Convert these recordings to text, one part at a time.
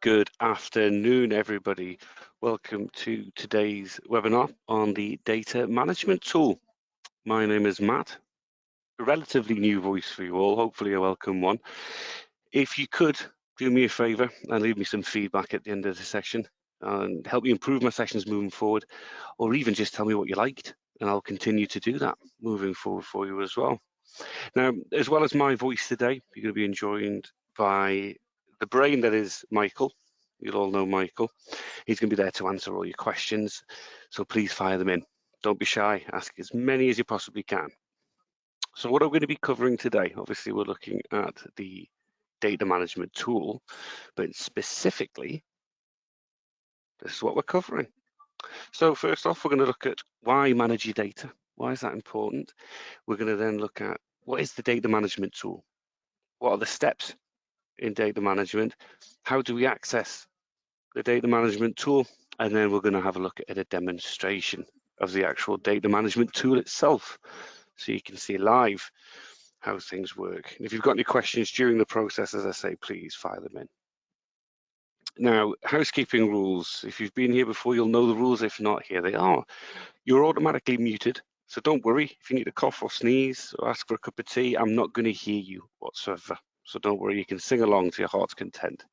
Good afternoon, everybody. Welcome to today's webinar on the data management tool. My name is Matt, a relatively new voice for you all, hopefully a welcome one. If you could do me a favor and leave me some feedback at the end of the session and help me improve my sessions moving forward, or even just tell me what you liked, and I'll continue to do that moving forward for you as well. Now, as well as my voice today, you're going to be joined by the brain that is Michael. You'll all know Michael. He's going to be there to answer all your questions, so please fire them in. Don't be shy, ask as many as you possibly can. So what are we going to be covering today? Obviously, we're looking at the data management tool, but specifically, this is what we're covering. So first off, we're going to look at why manage your data. Why is that important? We're going to then look at what is the data management tool? What are the steps in data management? How do we access the data management tool? And then we're going to have a look at a demonstration of the actual data management tool itself, so you can see live how things work. And if you've got any questions during the process, as I say, please fire them in. Now, housekeeping rules. If you've been here before, you'll know the rules. If not, here they are. You're automatically muted, so don't worry. If you need a cough or sneeze or ask for a cup of tea, I'm not going to hear you whatsoever. So don't worry, you can sing along to your heart's content.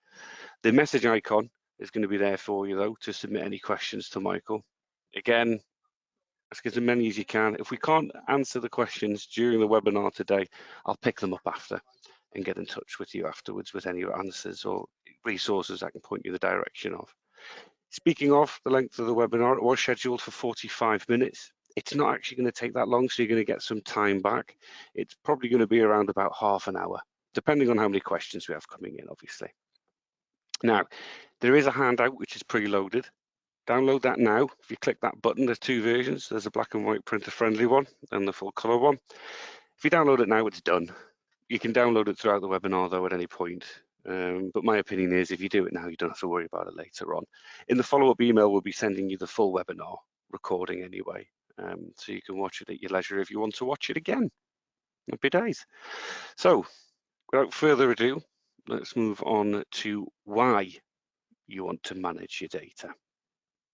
The message icon is going to be there for you, though, to submit any questions to Michael. Again, ask as many as you can. If we can't answer the questions during the webinar today, I'll pick them up after and get in touch with you afterwards with any answers or resources I can point you the direction of. Speaking of the length of the webinar, it was scheduled for 45 minutes. It's not actually going to take that long, so you're going to get some time back. It's probably going to be around about half an hour, depending on how many questions we have coming in, obviously. Now, there is a handout which is preloaded. Download that now. If you click that button, there's two versions. There's a black and white printer friendly one and the full color one. If you download it now, it's done. You can download it throughout the webinar though at any point. But my opinion is if you do it now, you don't have to worry about it later on. In the follow-up email, we'll be sending you the full webinar recording anyway. So you can watch it at your leisure if you want to watch it again. Happy days. So without further ado, let's move on to why you want to manage your data.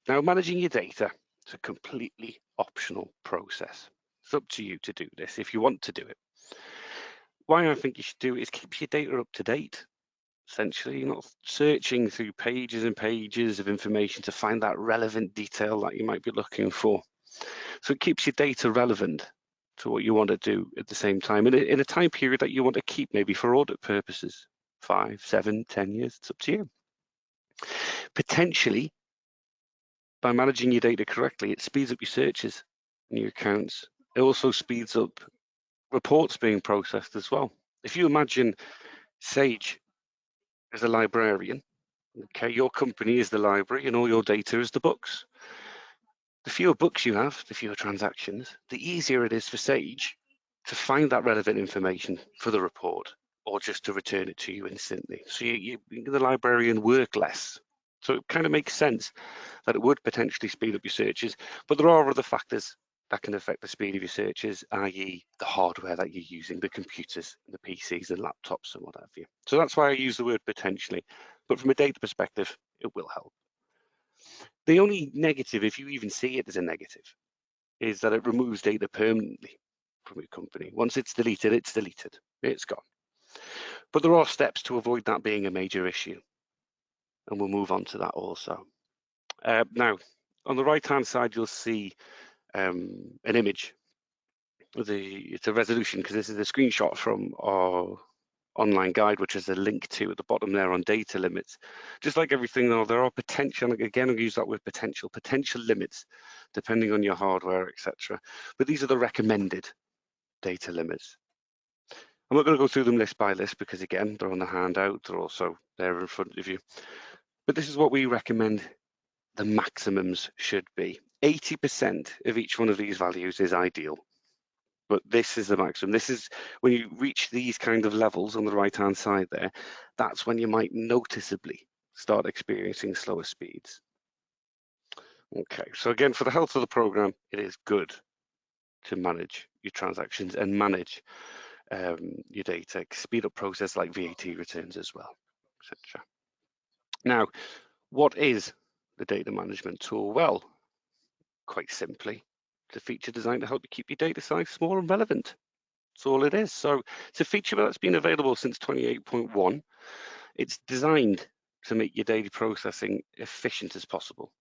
Now, managing your data is a completely optional process. It's up to you to do this if you want to do it. Why I think you should do it is keep your data up to date. Essentially, you're not searching through pages and pages of information to find that relevant detail that you might be looking for. So it keeps your data relevant to what you want to do at the same time in a time period that you want to keep, maybe for audit purposes, 5, 7, 10 years, it's up to you. Potentially, by managing your data correctly, it speeds up your searches and your accounts. It also speeds up reports being processed as well. If you imagine Sage as a librarian, okay, your company is the library and all your data is the books. The fewer books you have, the fewer transactions, the easier it is for Sage to find that relevant information for the report or just to return it to you instantly. So the librarian work less. So it kind of makes sense that it would potentially speed up your searches, but there are other factors that can affect the speed of your searches, i.e. the hardware that you're using, the computers, the PCs and laptops and what have you. So that's why I use the word potentially, but from a data perspective, it will help. The only negative, if you even see it as a negative, is that it removes data permanently from your company. Once it's deleted, it's gone. But there are steps to avoid that being a major issue, and we'll move on to that also. Now, on the right-hand side, you'll see an image. It's a resolution because this is a screenshot from our online guide, which is a link to at the bottom there on data limits. Just like everything though, there are potential, again, I'll use that word potential limits, depending on your hardware, etc. But these are the recommended data limits. I'm not going to go through them list by list because again, they're on the handout, they're also there in front of you. But this is what we recommend the maximums should be. 80% of each one of these values is ideal, but this is the maximum. This is when you reach these kind of levels on the right-hand side there, that's when you might noticeably start experiencing slower speeds. Okay, so again, for the health of the program, it is good to manage your transactions and manage your data, speed up process like VAT returns as well, etc. Now, what is the data management tool? Well, quite simply, it's a feature designed to help you keep your data size small and relevant. That's all it is. So it's a feature that's been available since 28.1. It's designed to make your data processing efficient as possible.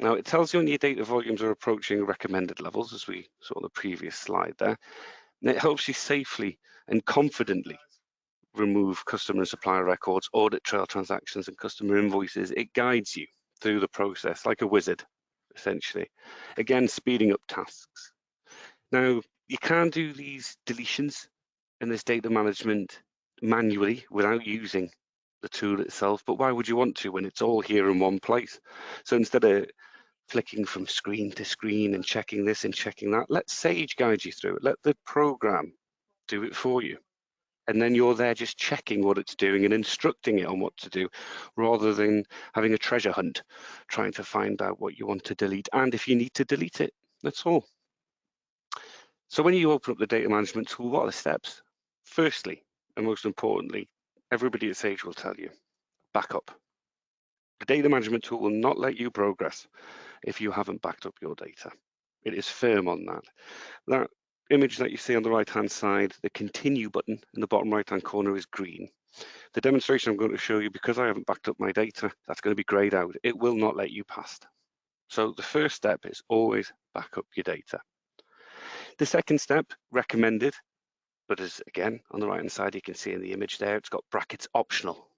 Now, it tells you when your data volumes are approaching recommended levels, as we saw on the previous slide there, and it helps you safely and confidently remove customer and supplier records, audit trail transactions, and customer invoices. It guides you through the process like a wizard, essentially. Again, speeding up tasks. Now, you can do these deletions and this data management manually without using the tool itself, but why would you want to when it's all here in one place? So instead of flicking from screen to screen and checking this and checking that, let Sage guide you through it. Let the program do it for you. And then you're there just checking what it's doing and instructing it on what to do, rather than having a treasure hunt, trying to find out what you want to delete. And if you need to delete it, that's all. So when you open up the data management tool, what are the steps? Firstly, and most importantly, everybody at Sage will tell you, backup. The data management tool will not let you progress if you haven't backed up your data. It is firm on that. That image that you see on the right-hand side, the continue button in the bottom right-hand corner is green. The demonstration I'm going to show you, because I haven't backed up my data, that's going to be grayed out. It will not let you past. So the first step is always back up your data. The second step, recommended, but as again, on the right-hand side, you can see in the image there, it's got brackets optional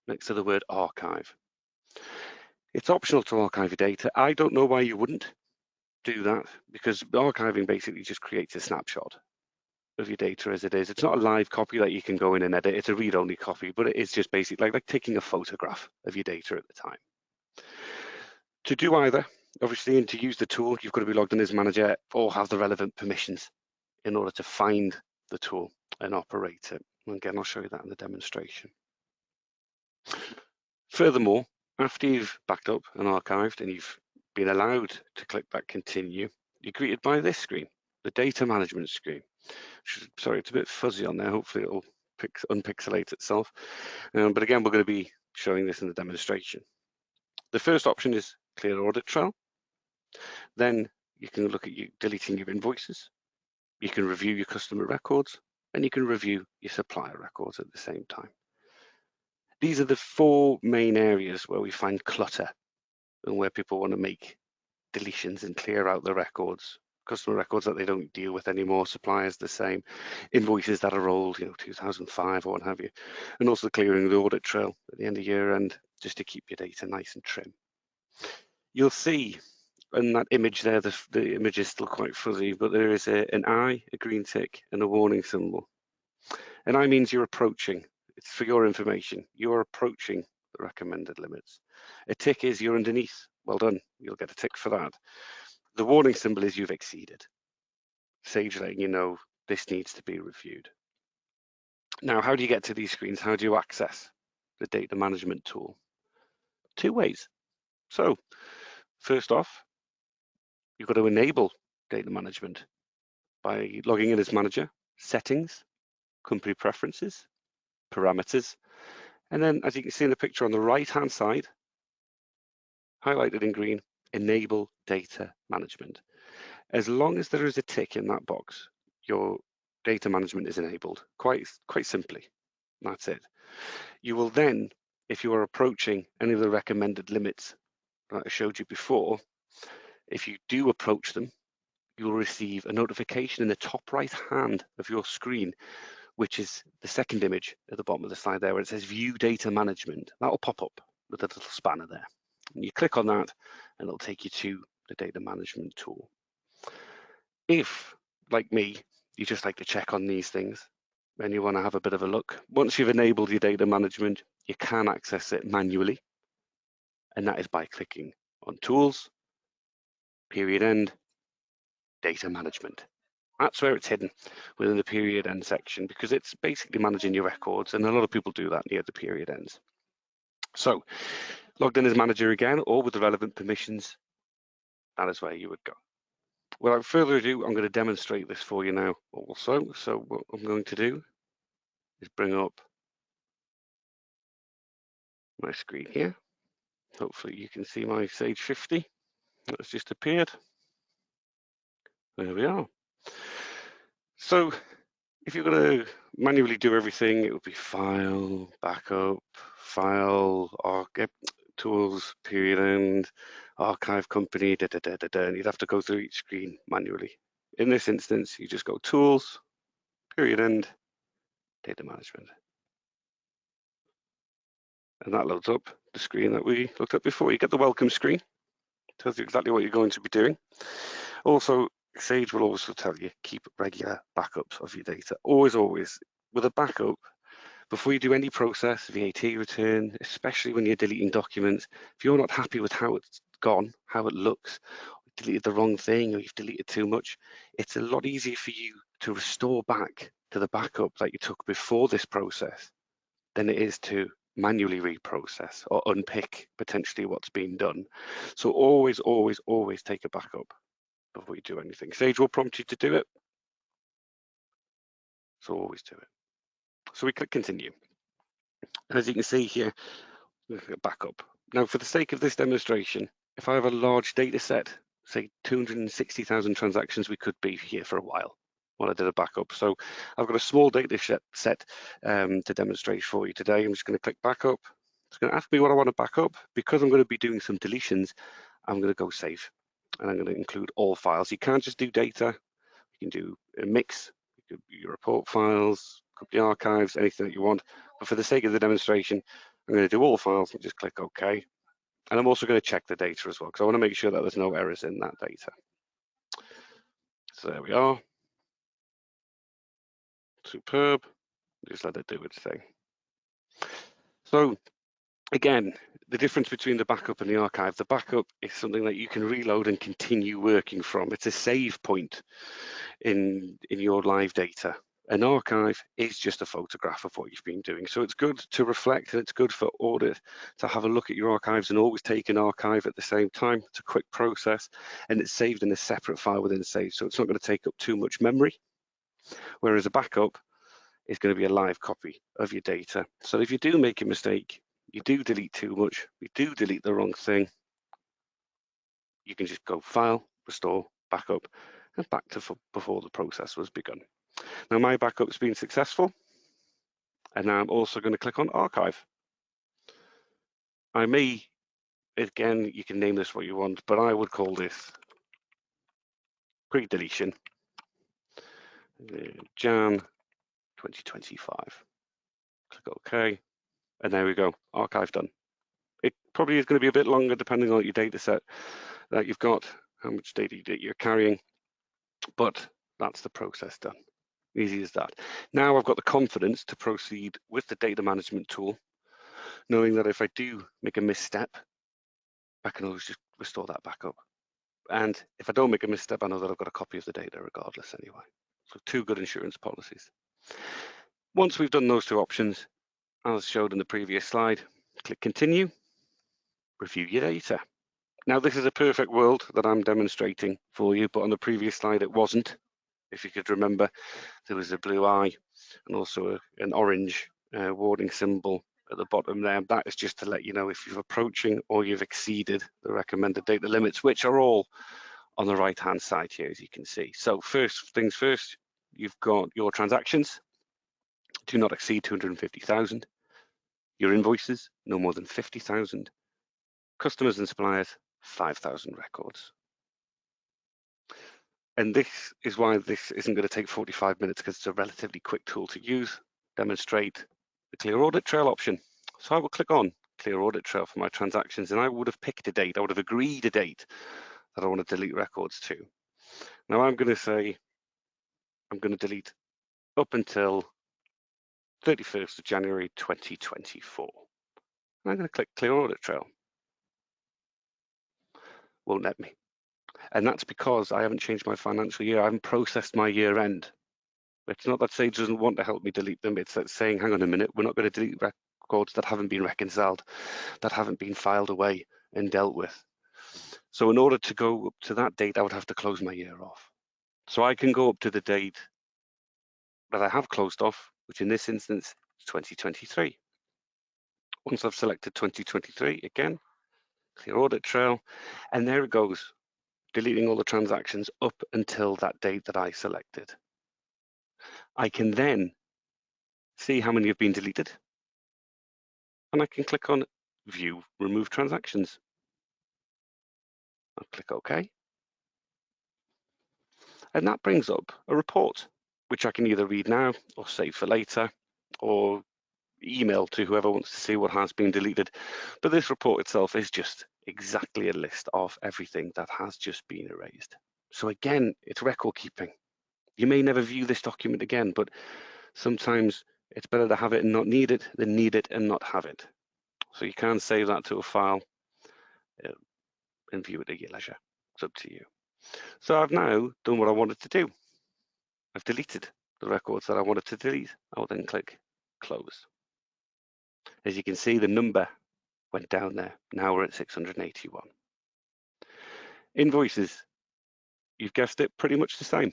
next to the word archive. It's optional to archive your data. I don't know why you wouldn't do that, because archiving basically just creates a snapshot of your data as it is. It's not a live copy that you can go in and edit. It's a read-only copy, but it is just basically like taking a photograph of your data at the time. To do either, obviously, and to use the tool, you've got to be logged in as manager or have the relevant permissions in order to find the tool and operate it. And again, I'll show you that in the demonstration. Furthermore, after you've backed up and archived and you've been allowed to click that continue, you're greeted by this screen, the data management screen. Sorry, it's a bit fuzzy on there. Hopefully it'll unpixelate itself. But again, we're going to be showing this in the demonstration. The first option is clear audit trail. Then you can look at deleting your invoices. You can review your customer records, and you can review your supplier records at the same time. These are the four main areas where we find clutter and where people want to make deletions and clear out the records. Customer records that they don't deal with anymore, suppliers the same, invoices that are old, 2005 or what have you, and also clearing the audit trail at the end of year end, just to keep your data nice and trim. You'll see in that image there, the image is still quite fuzzy, but there is an eye, a green tick, and a warning symbol. An eye means you're approaching. It's for your information. You're approaching the recommended limits. A tick is you're underneath. Well done. You'll get a tick for that. The warning symbol is you've exceeded. Sage letting you know this needs to be reviewed. Now, how do you get to these screens? How do you access the data management tool? Two ways. So first off, you've got to enable data management by logging in as manager, settings, company preferences, parameters, and then as you can see in the picture on the right-hand side, highlighted in green, enable data management. As long as there is a tick in that box, your data management is enabled, quite simply. That's it. You will then, if you are approaching any of the recommended limits that I showed you before, if you do approach them, you will receive a notification in the top right hand of your screen, which is the second image at the bottom of the slide there, where it says view data management. That will pop up with a little spanner there. And you click on that and it'll take you to the data management tool. If, like me, you just like to check on these things and you want to have a bit of a look, once you've enabled your data management, you can access it manually. And that is by clicking on Tools, Period End, Data Management. That's where it's hidden within the period end section, because it's basically managing your records, and a lot of people do that near the period ends. So logged in as manager again, or with the relevant permissions, that is where you would go. Without further ado, I'm going to demonstrate this for you now also. So what I'm going to do is bring up my screen here. Hopefully you can see my Sage 50 that's just appeared. There we are. So if you're going to manually do everything, it would be file, backup, file, tools, period end, archive company, and you'd have to go through each screen manually. In this instance, you just go tools, period end, data management. And that loads up the screen that we looked at before. You get the welcome screen, tells you exactly what you're going to be doing. Also, Sage will also tell you keep regular backups of your data. Always, with a backup, before you do any process, VAT return, especially when you're deleting documents, if you're not happy with how it's gone, how it looks, deleted the wrong thing or you've deleted too much, it's a lot easier for you to restore back to the backup that you took before this process than it is to manually reprocess or unpick potentially what's been done. So always take a backup before you do anything. Sage will prompt you to do it, so always do it. So we click continue. And as you can see here, backup. Now, for the sake of this demonstration, if I have a large data set, say 260,000 transactions, we could be here for a while while I did a backup. So I've got a small data set to demonstrate for you today. I'm just going to click backup. It's going to ask me what I want to back up. Because I'm going to be doing some deletions, I'm going to go save. And I'm going to include all files. You can't just do data. You can do a mix. You could do your report files, company archives, anything that you want. But for the sake of the demonstration, I'm going to do all files and just click OK. And I'm also going to check the data as well, because I want to make sure that there's no errors in that data. So there we are. Superb. Just let it do its thing. So again, the difference between the backup and the archive, the backup is something that you can reload and continue working from. It's a save point in your live data. An archive is just a photograph of what you've been doing. So it's good to reflect and it's good for audit to have a look at your archives and always take an archive at the same time. It's a quick process and it's saved in a separate file within Sage. So it's not going to take up too much memory. Whereas a backup is going to be a live copy of your data. So if you do make a mistake, you do delete too much, you do delete the wrong thing, you can just go file, restore, backup, and back to before the process was begun. Now my backup's been successful, and now I'm also going to click on archive. I may, again, you can name this what you want, but I would call this pre-deletion, Jan 2025. Click OK, and there we go, archive done. It probably is going to be a bit longer depending on your data set that you've got, how much data you're carrying, but that's the process done. Easy as that. Now I've got the confidence to proceed with the data management tool, knowing that if I do make a misstep, I can always just restore that back up. And if I don't make a misstep, I know that I've got a copy of the data regardless anyway. So 2 good insurance policies. Once we've done those 2 options, as showed in the previous slide, click continue, review your data. Now this is a perfect world that I'm demonstrating for you, but on the previous slide it wasn't. If you could remember, there was a blue eye and also an orange warning symbol at the bottom there. That is just to let you know if you're approaching or you've exceeded the recommended data limits, which are all on the right hand side here, as you can see. So first things first, you've got your transactions do not exceed 250,000, your invoices no more than 50,000, customers and suppliers 5,000 records. And this is why this isn't going to take 45 minutes, because it's a relatively quick tool to use. Demonstrate the clear audit trail option. So I will click on clear audit trail for my transactions, and I would have picked a date, I would have agreed a date that I want to delete records to. Now I'm going to say I'm going to delete up until 31st of January 2024. And I'm going to click clear audit trail. Won't let me. And that's because I haven't changed my financial year. I haven't processed my year end. It's not that Sage doesn't want to help me delete them. It's that saying, hang on a minute, we're not going to delete records that haven't been reconciled, that haven't been filed away and dealt with. So in order to go up to that date, I would have to close my year off. So I can go up to the date that I have closed off, which in this instance is 2023. Once I've selected 2023, again, clear audit trail, and there it goes, deleting all the transactions up until that date that I selected. I can then see how many have been deleted, and I can click on View Remove Transactions. I'll click OK. And that brings up a report, which I can either read now or save for later, or email to whoever wants to see what has been deleted. But this report itself is just exactly a list of everything that has just been erased. So again, it's record keeping. You may never view this document again, but sometimes it's better to have it and not need it than need it and not have it. So you can save that to a file and view it at your leisure. It's up to you. So I've now done what I wanted to do. I've deleted the records that I wanted to delete. I'll then click Close. As you can see, the number went down there. Now we're at 681. Invoices, you've guessed it, pretty much the same.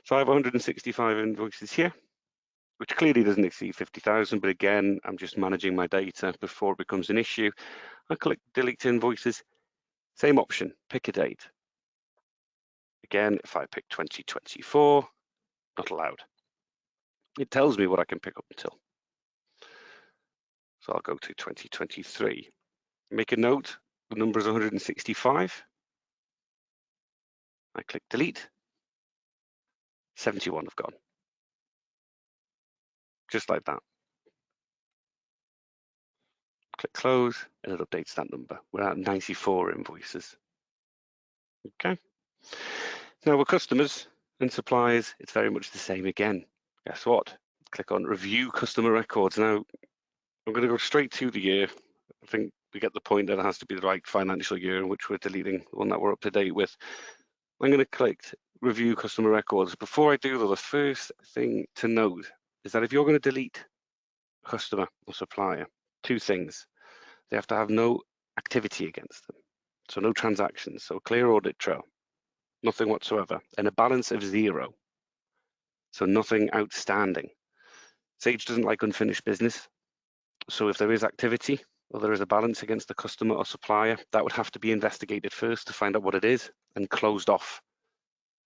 So I have 165 invoices here, which clearly doesn't exceed 50,000, but again, I'm just managing my data before it becomes an issue. I click Delete Invoices, same option, pick a date. Again, if I pick 2024, not allowed. It tells me what I can pick up until. So I'll go to 2023. Make a note, the number is 165. I click Delete, 71 have gone. Just like that. Click Close, and it updates that number. We're at 94 invoices. Okay. Now with customers and suppliers, it's very much the same again. Guess what? Click on Review Customer Records. Now, I'm going to go straight to the year. I think we get the point that it has to be the right financial year in which we're deleting the one that we're up to date with. I'm going to click Review Customer Records. Before I do though, the first thing to note is that if you're going to delete a customer or supplier, two things. They have to have no activity against them. So no transactions, so clear audit trail, nothing whatsoever, and a balance of 0. So nothing outstanding. Sage doesn't like unfinished business. So if there is activity or there is a balance against the customer or supplier, that would have to be investigated first to find out what it is and closed off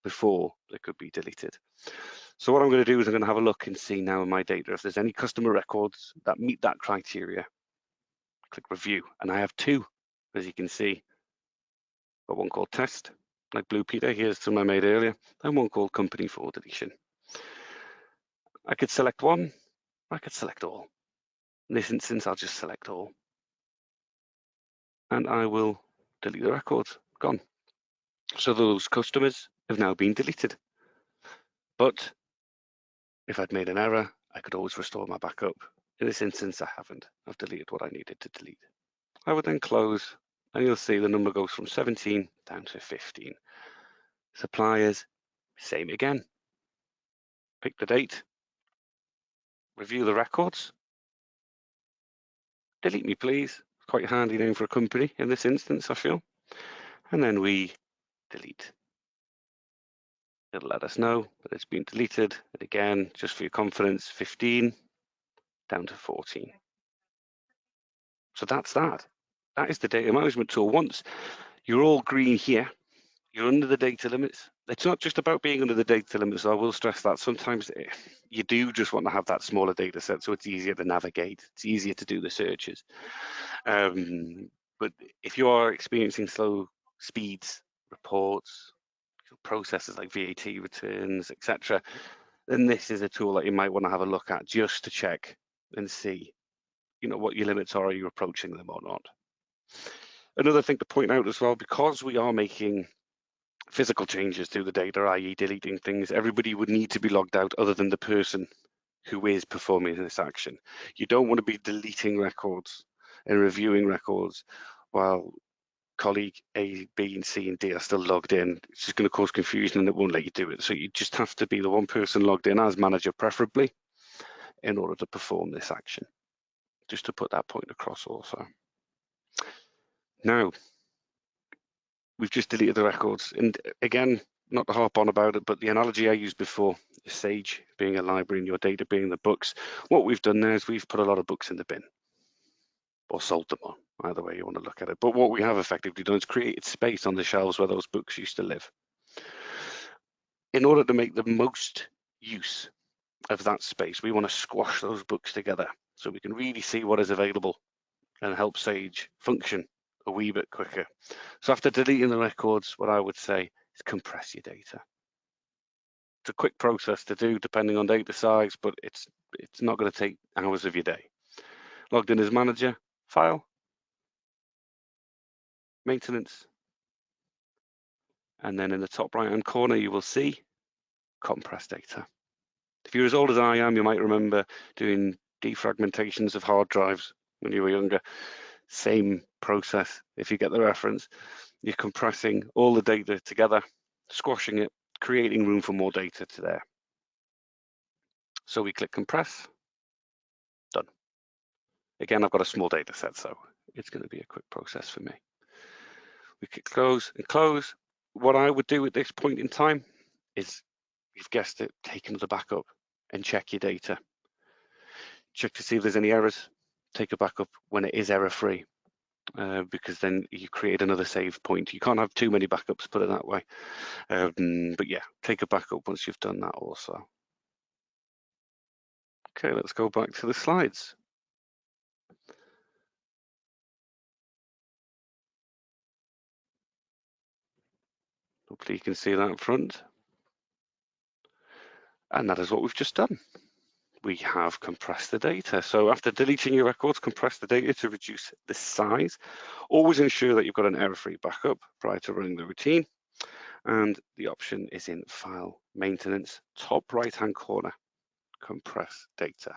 before it could be deleted. So what I'm going to do is I'm going to have a look and see now in my data if there's any customer records that meet that criteria. Click Review, and I have 2, as you can see. Got one called Test, like Blue Peter, here's some I made earlier, and one called Company for deletion. I could select one, I could select all. In this instance, I'll just select all. And I will delete the records, gone. So those customers have now been deleted. But if I'd made an error, I could always restore my backup. In this instance, I haven't. I've deleted what I needed to delete. I would then close, and you'll see the number goes from 17 down to 15. Suppliers, same again. Pick the date, review the records. Delete me, please. Quite a handy name for a company in this instance, I feel. And then we delete. It'll let us know that it's been deleted. And again, just for your confidence, 15 down to 14. So that's that. That is the data management tool. Once you're all green here, you're under the data limits. It's not just about being under the data limits. I will stress that sometimes you do just want to have that smaller data set so it's easier to navigate. It's easier to do the searches. But if you are experiencing slow speeds, reports, processes like VAT returns, etc., then this is a tool that you might want to have a look at just to check and see, what your limits are you approaching them or not. Another thing to point out as well, because we are making physical changes to the data, i.e. deleting things, everybody would need to be logged out other than the person who is performing this action. You don't want to be deleting records and reviewing records while colleague A, B, and C, and D are still logged in. It's just going to cause confusion and it won't let you do it. So you just have to be the one person logged in as manager, preferably, in order to perform this action. Just to put that point across also. Now, we've just deleted the records. And again, not to harp on about it, but the analogy I used before is Sage being a library and your data being the books. What we've done there is we've put a lot of books in the bin. or sold them on, either way you want to look at it. But what we have effectively done is created space on the shelves where those books used to live. In order to make the most use of that space, we want to squash those books together so we can really see what is available and help Sage function a wee bit quicker. So after deleting the records, what I would say is compress your data. It's a quick process to do depending on data size, but it's not going to take hours of your day. Logged in as manager, file, maintenance, and then in the top right hand corner you will see compressed data. If you're as old as I am, you might remember doing defragmentations of hard drives when you were younger. Same process, if you get the reference. You're compressing all the data together, squashing it, creating room for more data to there. So we click compress, done. Again, I've got a small data set, so it's going to be a quick process for me. We click close and close. What I would do at this point in time is, you've guessed it, take another backup and check your data. Check to see if there's any errors. Take a backup when it is error-free, because then you create another save point. You can't have too many backups, put it that way. But yeah, take a backup once you've done that also. Okay, let's go back to the slides. Hopefully you can see that in front. And that is what we've just done. We have compressed the data. So after deleting your records, compress the data to reduce the size. Always ensure that you've got an error-free backup prior to running the routine. And the option is in File, Maintenance, top right-hand corner, Compress Data.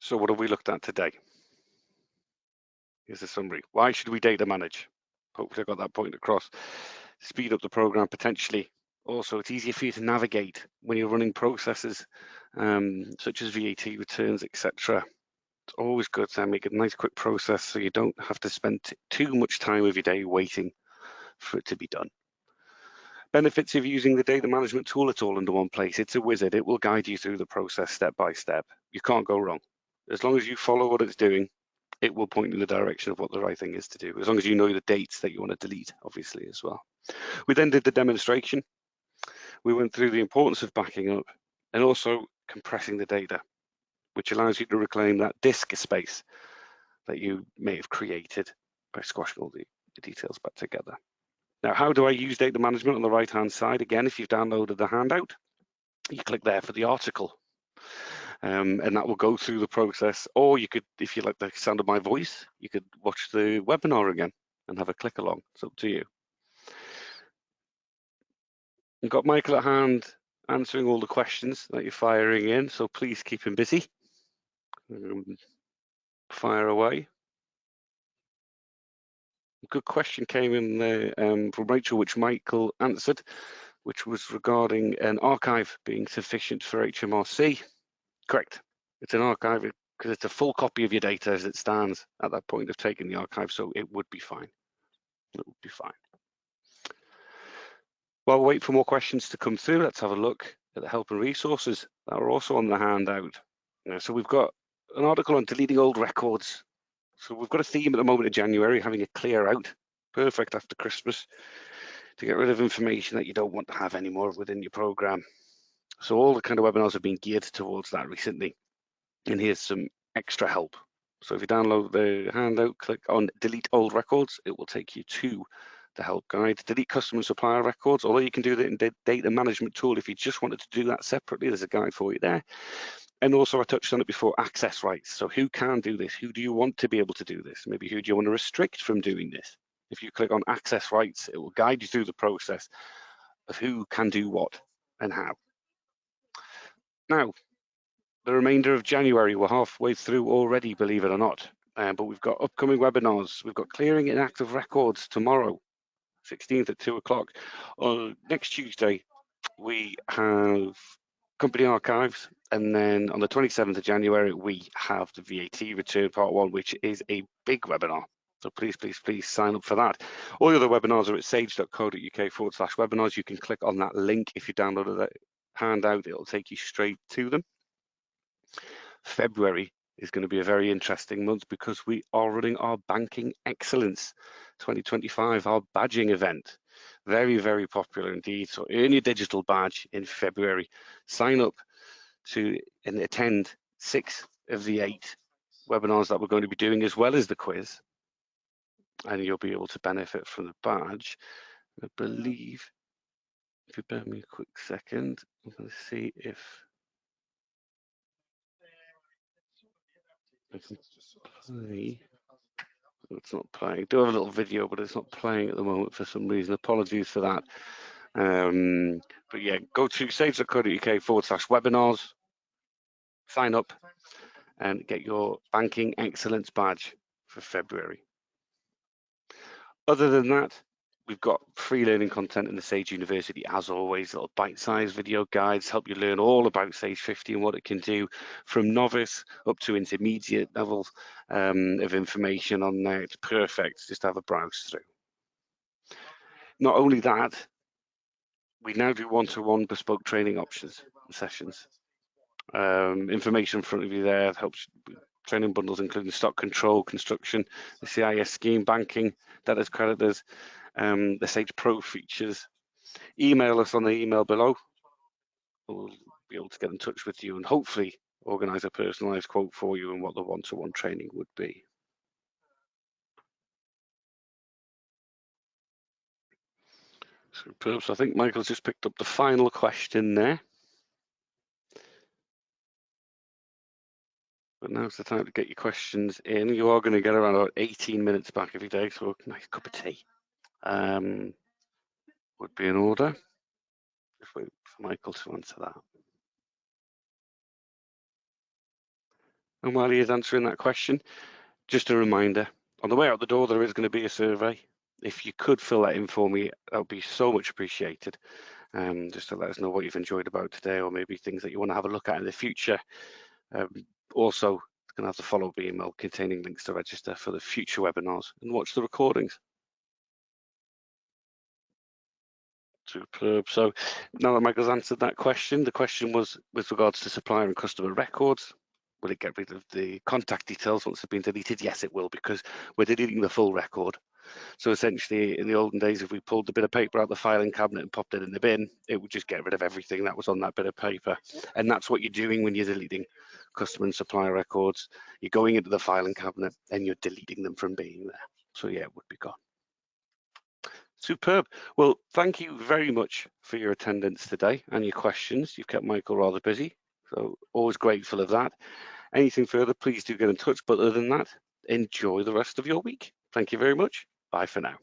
So what have we looked at today? Here's a summary. Why should we data manage? Hopefully I got that point across. Speed up the program potentially. Also, it's easier for you to navigate when you're running processes such as VAT returns, etc. It's always good to make a nice quick process so you don't have to spend too much time of your day waiting for it to be done. Benefits of using the data management tool, it's all under one place. It's a wizard. It will guide you through the process step by step. You can't go wrong. As long as you follow what it's doing, it will point in the direction of what the right thing is to do, as long as you know the dates that you want to delete, obviously, as well. We then did the demonstration. We went through the importance of backing up and also compressing the data, which allows you to reclaim that disk space that you may have created by squashing all the details back together. Now, how do I use data management? On the right-hand side, again, if you've downloaded the handout, you click there for the article. And that will go through the process, or you could, if you like the sound of my voice, you could watch the webinar again and have a click along. It's up to you. We've got Michael at hand answering all the questions that you're firing in, so please keep him busy. Fire away. A good question came in there from Rachel, which Michael answered, which was regarding an archive being sufficient for HMRC. Correct. It's an archive because it's a full copy of your data as it stands at that point of taking the archive, so it would be fine. It would be fine. While we wait for more questions to come through, let's have a look at the help and resources that are also on the handout. So we've got an article on deleting old records. So we've got a theme at the moment of January, having a clear out. Perfect after Christmas to get rid of information that you don't want to have anymore within your program. So all the kind of webinars have been geared towards that recently. And here's some extra help. So if you download the handout, click on delete old records, it will take you to the help guide. Delete customer and supplier records, although you can do that in the data management tool. If you just wanted to do that separately, there's a guide for you there. And also I touched on it before, access rights. So who can do this? Who do you want to be able to do this? Maybe who do you want to restrict from doing this? If you click on access rights, it will guide you through the process of who can do what and how. Now, the remainder of January, we're halfway through already, believe it or not, but we've got upcoming webinars. We've got clearing inactive records tomorrow, 16th at 2 o'clock. Next Tuesday, we have company archives, and then on the 27th of January, we have the VAT return part 1, which is a big webinar. So please, please, please sign up for that. All the other webinars are at sage.co.uk/webinars. You can click on that link if you downloaded that handout, it'll take you straight to them. February is going to be a very interesting month because we are running our Banking Excellence 2025, our badging event. Very, very popular indeed. So earn your digital badge in February. Sign up to and attend 6 of the 8 webinars that we're going to be doing, as well as the quiz. And you'll be able to benefit from the badge. I believe, if you bear me a quick second, I'm going to see if I can play. It's not playing. I do have a little video, but it's not playing at the moment for some reason. Apologies for that. But yeah, go to sage.co.uk/webinars, sign up, and get your Banking Excellence badge for February. Other than that, we've got free learning content in the Sage University, as always, little bite-sized video guides, help you learn all about Sage 50 and what it can do, from novice up to intermediate levels of information on there. It's perfect, just have a browse through. Not only that, we now do one-to-one bespoke training options and sessions. Information in front of you there helps training bundles, including stock control, construction, the CIS scheme, banking, debtors, creditors, the Sage Pro features. Email us on the email below. We'll be able to get in touch with you and hopefully organise a personalised quote for you and what the one-to-one training would be. Superb. So I think Michael's just picked up the final question there. But now's the time to get your questions in. You are going to get around about 18 minutes back every day, so a nice cup of tea would be in order. Just wait for Michael to answer that. And while he is answering that question, just a reminder, on the way out the door, there is going to be a survey. If you could fill that in for me, that would be so much appreciated. Just to let us know what you've enjoyed about today, or maybe things that you want to have a look at in the future. Also, going to have the follow-up email containing links to register for the future webinars and watch the recordings. Superb. So now that Michael's answered that question, the question was with regards to supplier and customer records. Will it get rid of the contact details once they've been deleted? Yes, it will, because we're deleting the full record. So essentially, in the olden days, if we pulled the bit of paper out the filing cabinet and popped it in the bin, it would just get rid of everything that was on that bit of paper. And that's what you're doing when you're deleting customer and supplier records. You're going into the filing cabinet and you're deleting them from being there. So yeah, it would be gone. Superb. Well, thank you very much for your attendance today and your questions. You've kept Michael rather busy, so always grateful of that. Anything further, please do get in touch. But other than that, enjoy the rest of your week. Thank you very much. Bye for now.